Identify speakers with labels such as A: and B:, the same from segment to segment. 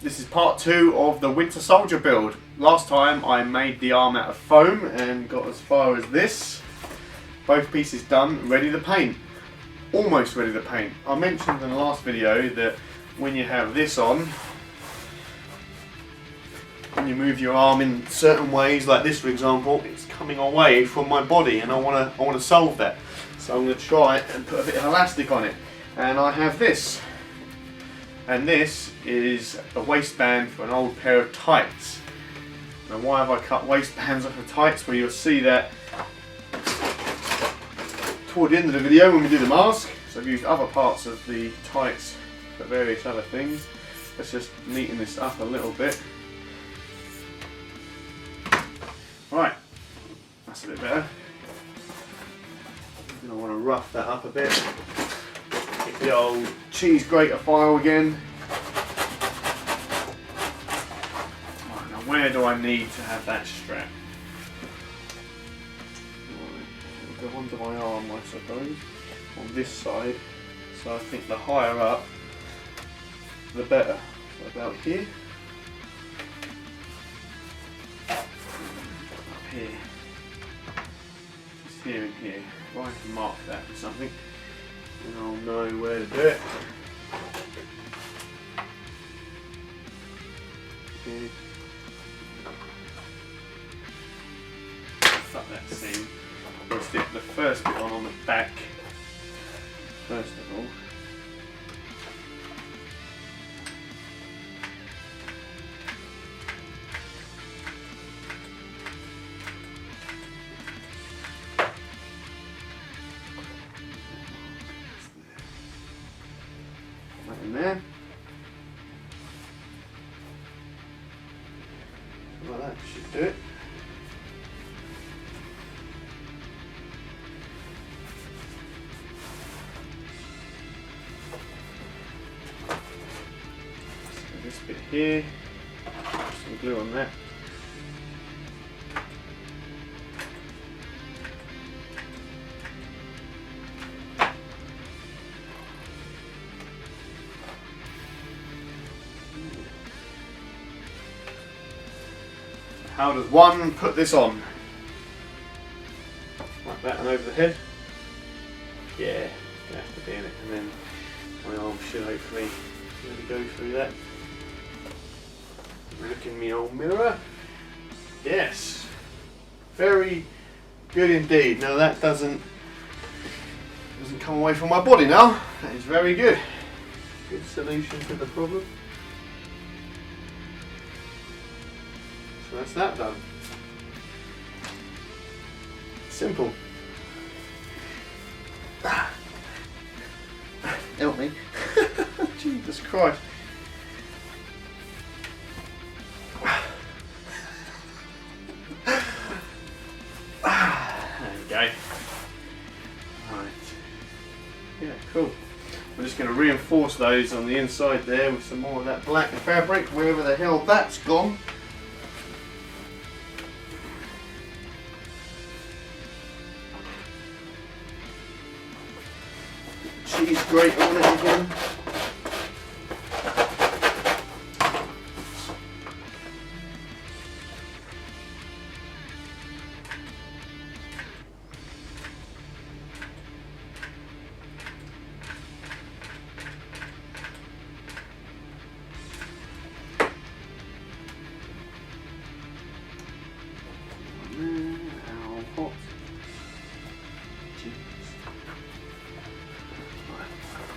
A: This is part 2 of the Winter Soldier build. Last time I made the arm out of foam and got as far as this. Both pieces done, ready to paint. Almost ready to paint. I mentioned in the last video that when you have this on, when you move your arm in certain ways, like this for example, it's coming away from my body, and I want to solve that. So I'm going to try and put a bit of elastic on it. And I have this. And this is a waistband for an old pair of tights. Now why have I cut waistbands off of tights? Well, you'll see that toward the end of the video when we do the mask. So I've used other parts of the tights for various other things. Let's just neaten this up a little bit. Right, that's a bit better. And I want to rough that up a bit. Get the old cheese grater file again. Right, now where do I need to have that strap? Right, it'll go under my arm, I suppose, on this side. So I think the higher up, the better. So about here. Up here. Just here and here. If I can mark that with something, and I'll know where to do it. Okay. Fuck that seam. We'll stick the first bit on the back. First of all. In there. Well, that should do it. So this bit here, some glue on that. How does one put this on? Like that and over the head? Yeah, you have to be in it, and then my arm should hopefully really go through that. Look in the old mirror. Yes, very good indeed. Now that doesn't come away from my body now. That is very good. Good solution to the problem. So that's that done. Simple. Help me. Jesus Christ. There we go. Right. Yeah, cool. I'm just going to reinforce those on the inside there with some more of that black fabric, wherever the hell that's gone. Cheese grate on it again. How hot?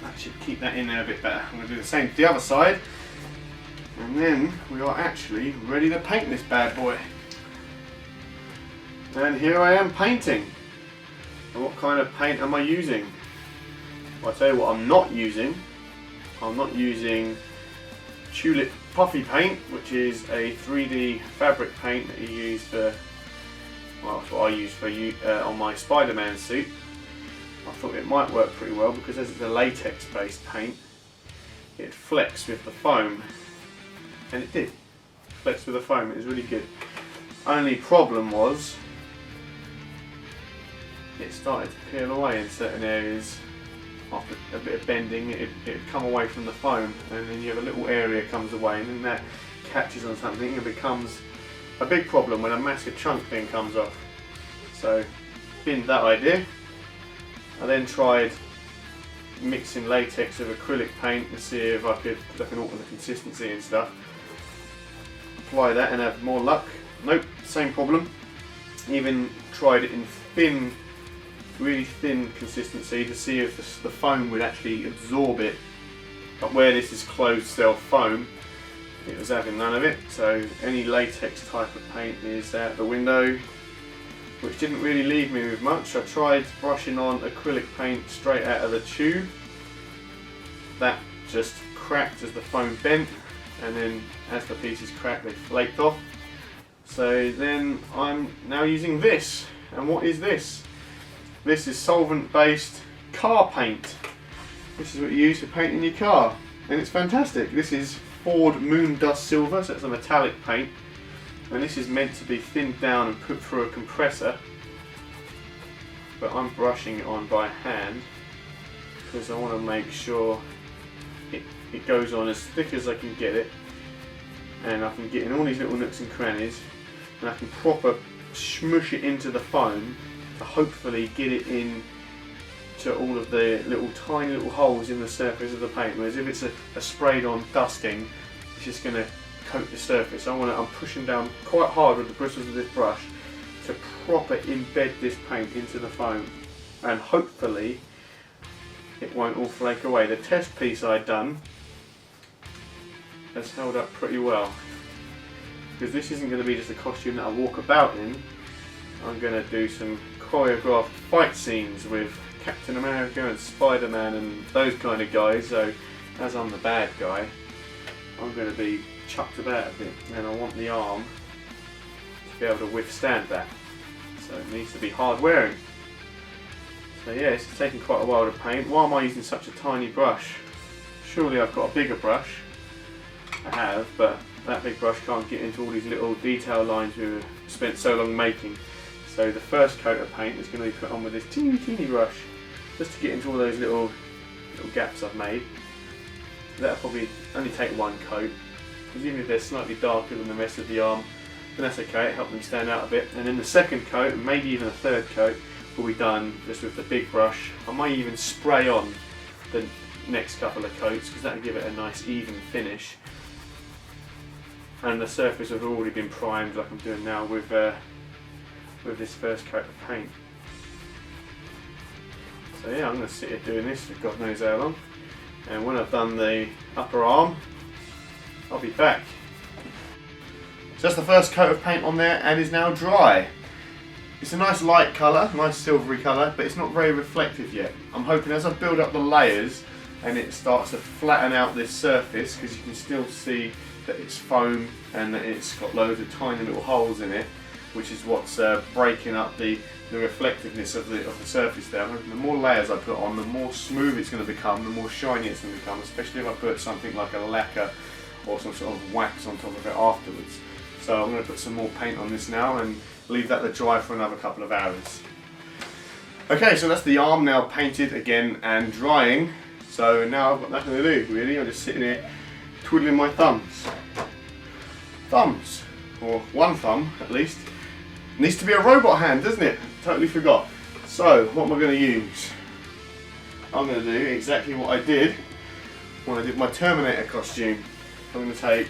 A: That should keep that in there a bit better. I'm going to do the same to the other side, and then we are actually ready to paint this bad boy. And here I am painting. And what kind of paint am I using? Well, I'll tell you what I'm not using. I'm not using Tulip Puffy paint, which is a 3D fabric paint that you use for, well, that's what I use for on my Spider-Man suit. I thought it might work pretty well because as it's a latex based paint, it flexed with the foam, and it did flex with the foam. It was really good. Only problem was it started to peel away in certain areas after a bit of bending, it'd come away from the foam, and then you have a little area comes away, and then that catches on something and becomes a big problem when a massive chunk then comes off. So, binned that idea. I then tried mixing latex with acrylic paint to see if I could alter the consistency and stuff. Apply that and have more luck. Nope, same problem. Even tried it in thin, really thin consistency to see if the foam would actually absorb it. But where this is closed cell foam, it was having none of it. So any latex type of paint is out the window, which didn't really leave me with much. I tried brushing on acrylic paint straight out of the tube. That just cracked as the foam bent, and then as the pieces cracked, they flaked off. So then I'm now using this. And what is this? This is solvent-based car paint. This is what you use for painting your car, and it's fantastic. This is Ford Moon Dust Silver, so it's a metallic paint. And this is meant to be thinned down and put through a compressor, but I'm brushing it on by hand because I want to make sure it goes on as thick as I can get it, and I can get in all these little nooks and crannies, and I can proper smush it into the foam to hopefully get it in to all of the tiny little holes in the surface of the paint. Whereas if it's a sprayed on dusting, it's just going to coat the surface. I'm pushing down quite hard with the bristles of this brush to proper embed this paint into the foam, and hopefully it won't all flake away. The test piece I'd done has held up pretty well, because this isn't going to be just a costume that I walk about in. I'm going to do some choreographed fight scenes with Captain America and Spider-Man and those kind of guys, so as I'm the bad guy, I'm going to be chucked about a bit, and I want the arm to be able to withstand that, so it needs to be hard wearing. So yeah, it's taken quite a while to paint. Why am I using such a tiny brush? Surely I've got a bigger brush. I have, but that big brush can't get into all these little detail lines we spent so long making. So the first coat of paint is going to be put on with this teeny brush, just to get into all those little gaps I've made. That'll probably only take one coat, because even if they're slightly darker than the rest of the arm, then that's okay, it helps them stand out a bit. And then the second coat, and maybe even a third coat, will be done just with the big brush. I might even spray on the next couple of coats, because that'll give it a nice even finish. And the surface has already been primed like I'm doing now with this first coat of paint. So yeah, I'm going to sit here doing this for God knows how long, and when I've done the upper arm, I'll be back. So that's the first coat of paint on there, and is now dry. It's a nice light colour, nice silvery colour, but it's not very reflective yet. I'm hoping as I build up the layers and it starts to flatten out this surface, because you can still see that it's foam and that it's got loads of tiny little holes in it, which is what's breaking up the reflectiveness of the surface there. The more layers I put on, the more smooth it's going to become, the more shiny it's going to become, especially if I put something like a lacquer or some sort of wax on top of it afterwards. So I'm going to put some more paint on this now and leave that to dry for another couple of hours. Okay, so that's the arm now painted again and drying. So now I've got nothing to do really, I'm just sitting here twiddling my thumbs. Thumbs, or one thumb at least. Needs to be a robot hand, doesn't it? Totally forgot. So, what am I going to use? I'm going to do exactly what I did when I did my Terminator costume. I'm going to take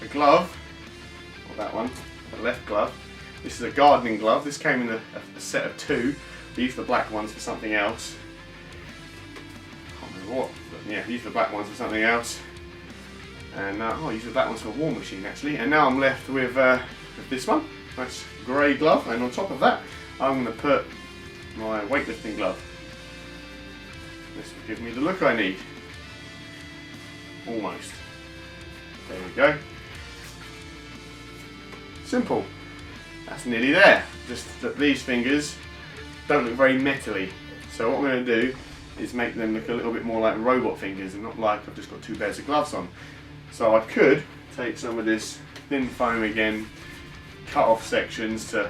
A: a glove, or that one, the left glove. This is a gardening glove. This came in a set of two. I used the black ones for something else. Can't remember what, but yeah, I used the black ones for something else. And I used the black ones for a war machine actually. And now I'm left with this one, nice grey glove, and on top of that I'm going to put my weightlifting glove. This will give me the look I need. Almost. There we go. Simple. That's nearly there. Just that these fingers don't look very metally. So what I'm going to do is make them look a little bit more like robot fingers and not like I've just got two pairs of gloves on. So I could take some of this thin foam again, cut off sections to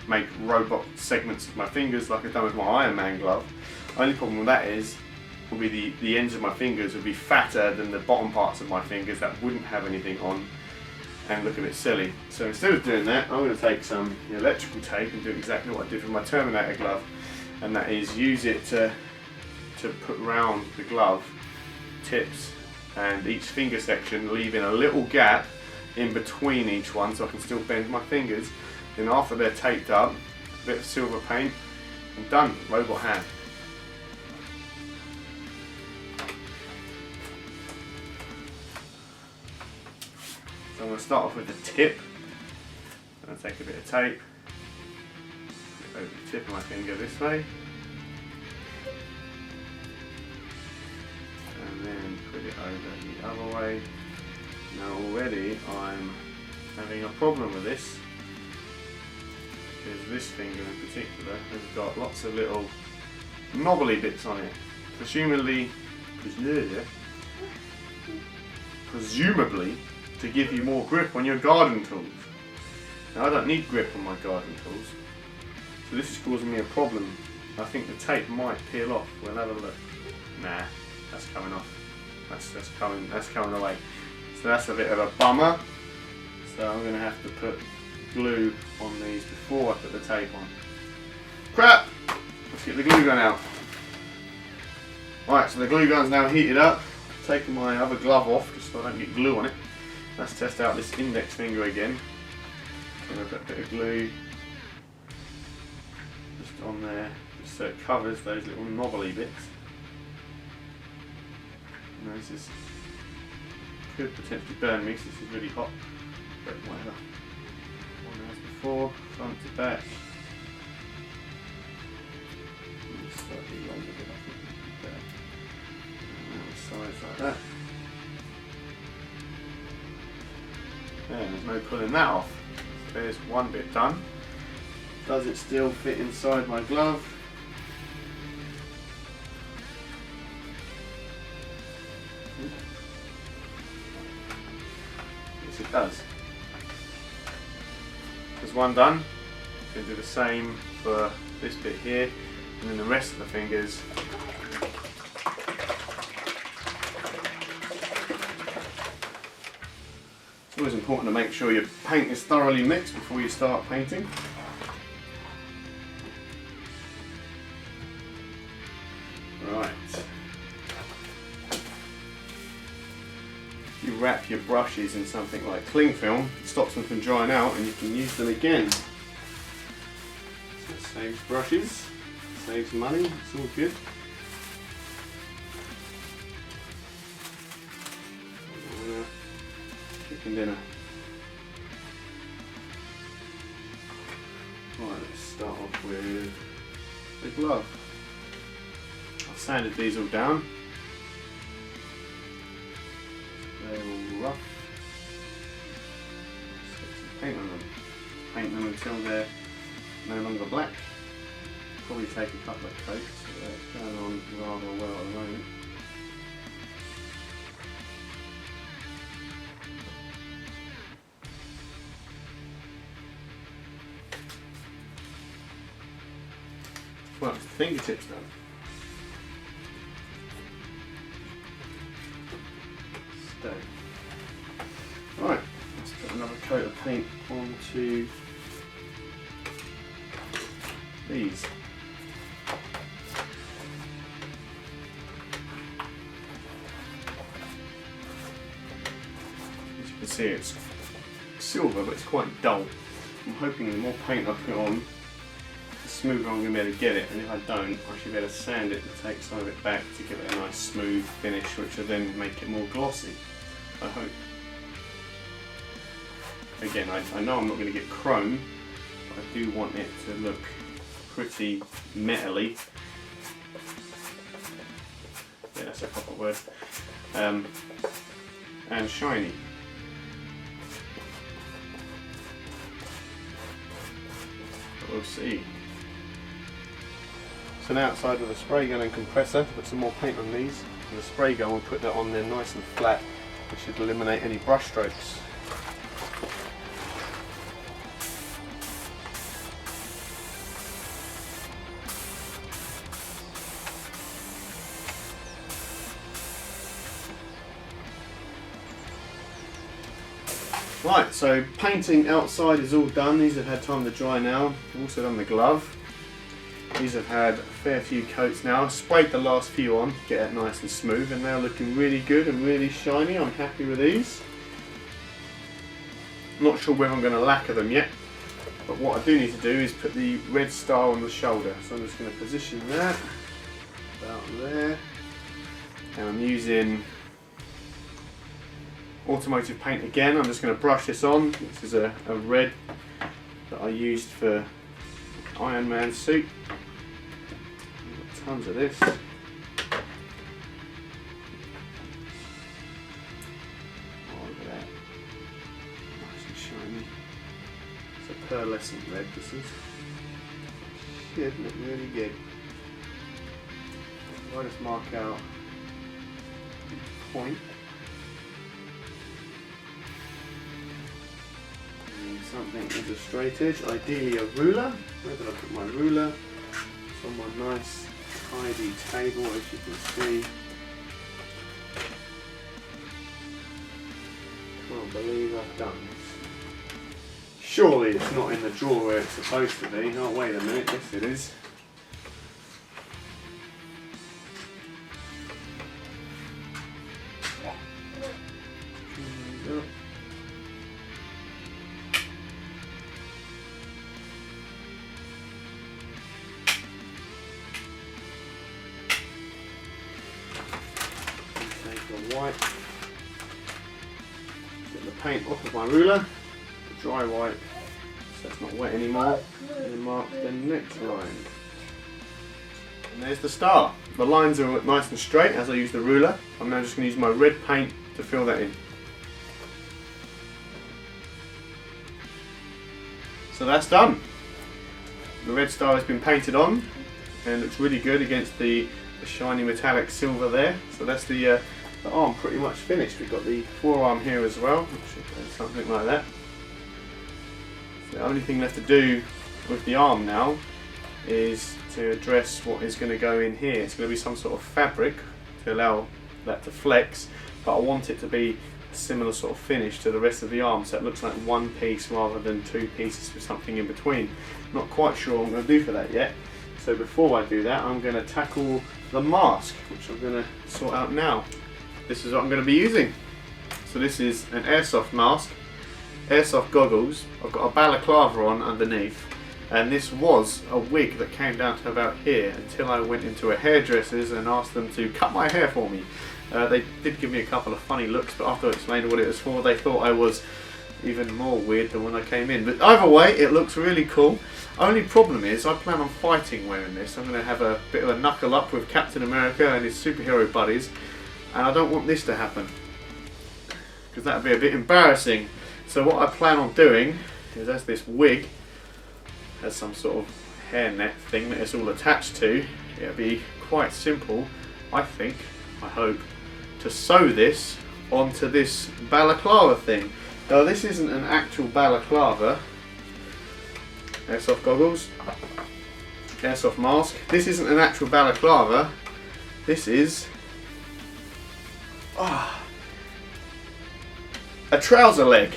A: make robot segments of my fingers like I've done with my Iron Man glove. Only problem with that is, will be the ends of my fingers will be fatter than the bottom parts of my fingers that wouldn't have anything on and look a bit silly. So instead of doing that, I'm going to take some electrical tape and do exactly what I did with my Terminator glove, and that is use it to put round the glove tips and each finger section, leaving a little gap in between each one so I can still bend my fingers. Then after they're taped up, a bit of silver paint, and done, robot hand. So I'm going to start off with the tip. I'm going to take a bit of tape, put it over the tip of my finger this way, and then put it over the other way. Now already I'm having a problem with this, because this finger in particular has got lots of little knobbly bits on it, presumably to give you more grip on your garden tools. Now I don't need grip on my garden tools, so this is causing me a problem. I think the tape might peel off. We'll have a look. Nah, that's coming off. That's coming away. So that's a bit of a bummer. So I'm going to have to put glue on these before I put the tape on. Crap! Let's get the glue gun out. Right, so the glue gun's now heated up. Taking my other glove off just so I don't get glue on it. Let's test out this index finger again. I'm going to put a bit of glue just on there, just so it covers those little knobbly bits. Now this is, could potentially burn me because this is really hot, but whatever. One as before, front to back. Slightly longer bit, I think would be better. And the sides like that. And there's no pulling that off. So there's one bit done. Does it still fit inside my glove? Yes, it does. There's one done. Going to do the same for this bit here, and then the rest of the fingers. It's always important to make sure your paint is thoroughly mixed before you start painting. Right. You wrap your brushes in something like cling film, it stops them from drying out and you can use them again. So it saves brushes, saves money, it's all good. Chicken dinner. Right, let's start off with the glove. I've sanded these all down. They're all rough. Let's get some paint on them. Paint them until they're no longer black. Probably take a couple of coats, so they're going on rather well at the moment. Well, it's the fingertips done. Stay. Right, let's put another coat of paint onto these. As you can see, it's silver, but it's quite dull. I'm hoping the more paint I put on, the smoother I'm going to be able to get it, and if I don't, I should be able to sand it and take some of it back to give it a nice smooth finish, which will then make it more glossy, I hope. Again, I know I'm not going to get chrome, but I do want it to look pretty metally. Yeah, that's a proper word. And shiny. But we'll see. So now outside with a spray gun and compressor, put some more paint on these. And the spray gun will put that on there nice and flat, which should eliminate any brush strokes. Right, so painting outside is all done. These have had time to dry now. I've also done the glove. These have had a fair few coats now. I sprayed the last few on to get it nice and smooth, and they're looking really good and really shiny. I'm happy with these. Not sure whether I'm going to lacquer them yet, but what I do need to do is put the red star on the shoulder. So I'm just going to position that about there, and I'm using automotive paint again. I'm just going to brush this on. This is a red that I used for Iron Man suit. I've got tons of this. Oh, look at that. Nice and shiny. It's a pearlescent red, this is. Should look really good. I'll just mark out the point. Something with a straight edge, ideally a ruler. Where did I put my ruler? It's on my nice tidy table, as you can see. Can't believe I've done this. Surely it's not in the drawer where it's supposed to be. Oh, wait a minute, yes it is. White. Get the paint off of my ruler, dry wipe so it's not wet anymore, and then mark the next line. And there's the star. The lines are nice and straight as I use the ruler. I'm now just going to use my red paint to fill that in. So that's done. The red star has been painted on and looks really good against the shiny metallic silver there. So that's the arm pretty much finished. We've got the forearm here as well, something like that. So the only thing left to do with the arm now is to address what is going to go in here. It's going to be some sort of fabric to allow that to flex, but I want it to be a similar sort of finish to the rest of the arm, so it looks like one piece rather than two pieces with something in between. Not quite sure what I'm going to do for that yet. So before I do that, I'm going to tackle the mask, which I'm going to sort out now. This is what I'm going to be using. So this is an airsoft mask, airsoft goggles. I've got a balaclava on underneath, and this was a wig that came down to about here until I went into a hairdresser's and asked them to cut my hair for me. They did give me a couple of funny looks, but after I explained what it was for, they thought I was even more weird than when I came in. But either way, it looks really cool. Only problem is I plan on fighting wearing this. I'm going to have a bit of a knuckle up with Captain America and his superhero buddies. And I don't want this to happen, because that would be a bit embarrassing. So what I plan on doing is, as this wig has some sort of hairnet thing that it's all attached to, it'll be quite simple, I think, I hope, to sew this onto this balaclava thing. Now this isn't an actual balaclava. Airsoft goggles, airsoft mask. This isn't an actual balaclava. This is a trouser leg,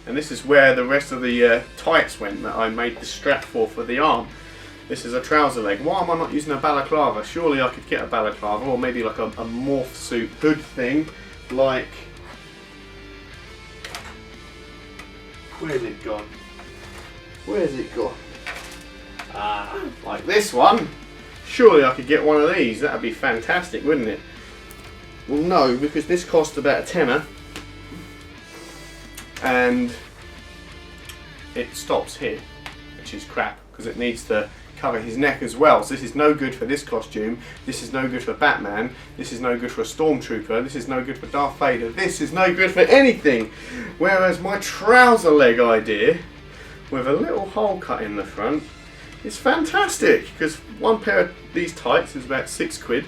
A: and this is where the rest of the tights went that I made the strap for the arm. This is a trouser leg. Why am I not using a balaclava? Surely I could get a balaclava, or maybe like a morph suit hood thing, like, where's it gone? Where's it gone? Like this one. Surely I could get one of these. That'd be fantastic, wouldn't it? Well, no, because this cost about a tenner, and it stops here, which is crap, because it needs to cover his neck as well. So this is no good for this costume, this is no good for Batman, this is no good for a Stormtrooper, this is no good for Darth Vader, this is no good for anything. Whereas my trouser leg idea, with a little hole cut in the front, is fantastic, because one pair of these tights is about £6.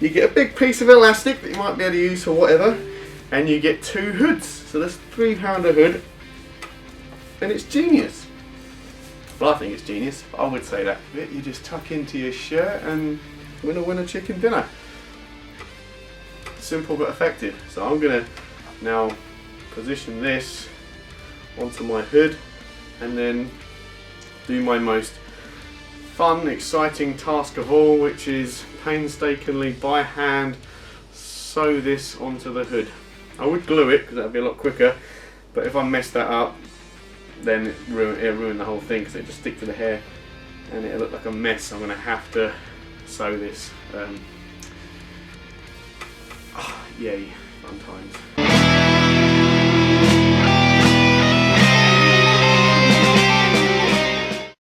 A: You get a big piece of elastic that you might be able to use for whatever, and you get two hoods. So that's £3 a hood, and it's genius. Well, I think it's genius, but I would say that you just tuck into your shirt and winner chicken dinner. Simple but effective. So I'm going to now position this onto my hood, and then do my most fun, exciting task of all, which is painstakingly by hand sew this onto the hood. I would glue it because that would be a lot quicker, but if I mess that up, then it'll ruin the whole thing because it just stick to the hair and it'll look like a mess. I'm going to have to sew this. Yay, fun times.